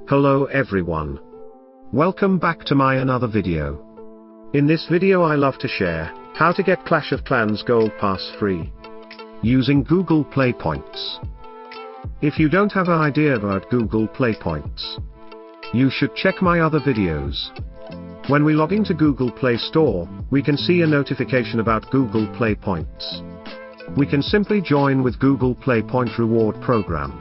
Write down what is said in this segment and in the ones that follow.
Hello everyone. Welcome back to my another video. In this video I love to share how to get Clash of Clans Gold Pass free using Google Play Points. If you don't have an idea about Google Play Points, you should check my other videos. When we log into Google Play Store, we can see a notification about Google Play Points. We can simply join with Google Play Point Reward Program.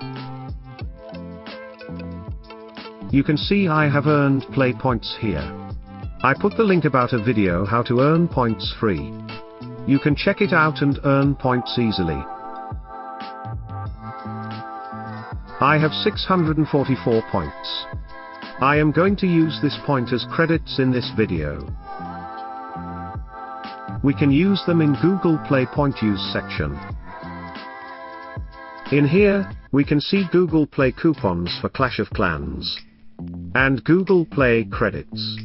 You can see I have earned Play Points here. I put the link about a video how to earn points free. You can check it out and earn points easily. I have 644 points. I am going to use this point as credits in this video. We can use them in Google Play Point Use section. In here, we can see Google Play coupons for Clash of Clans and Google Play credits.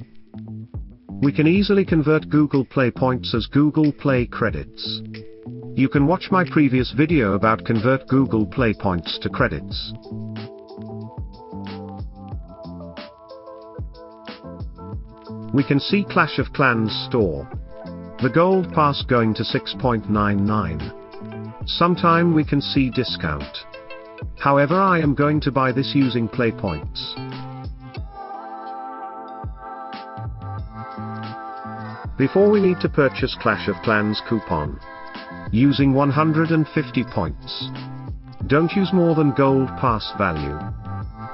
We can easily convert Google Play points as Google Play credits. You can watch my previous video about convert Google Play points to credits. We can see Clash of Clans store. The gold pass going to 6.99. Sometime we can see discount. However, I am going to buy this using Play Points. Before we need to purchase Clash of Clans coupon using 150 points. Don't use more than gold pass value,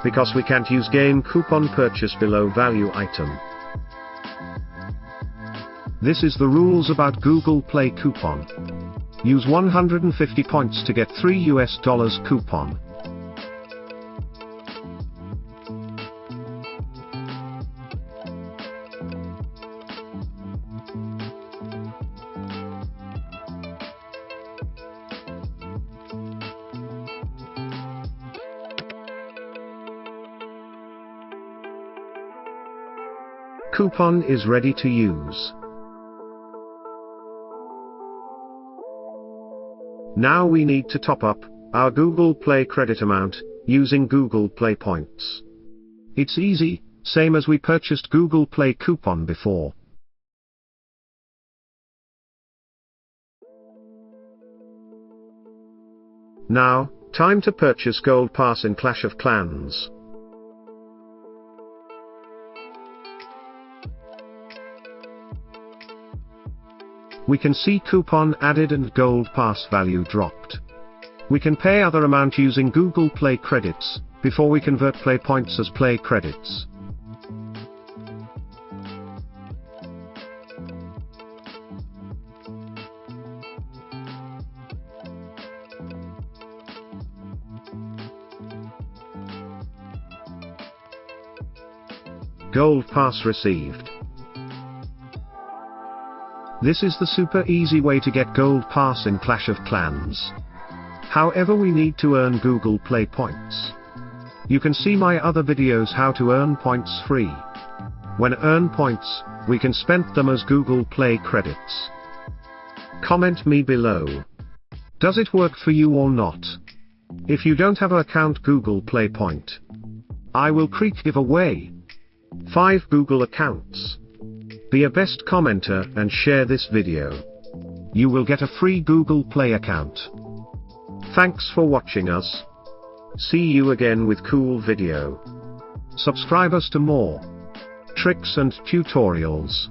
because we can't use game coupon purchase below value item. This is the rules about Google Play coupon. Use 150 points to get $3 coupon. Coupon is ready to use. Now we need to top up our Google Play credit amount using Google Play Points. It's easy, same as we purchased Google Play coupon before. Now, time to purchase Gold Pass in Clash of Clans. We can see coupon added and gold pass value dropped. We can pay other amount using Google Play credits, before we convert Play Points as Play credits. Gold pass received. This is the super easy way to get Gold Pass in Clash of Clans. However, we need to earn Google Play Points. You can see my other videos how to earn points free. When earn points, we can spend them as Google Play credits. Comment me below. Does it work for you or not? If you don't have an account Google Play Point, I will give away 5 Google accounts. Be a best commenter and share this video. You will get a free Google Play account. Thanks for watching us. See you again with cool video. Subscribe us to more tricks and tutorials.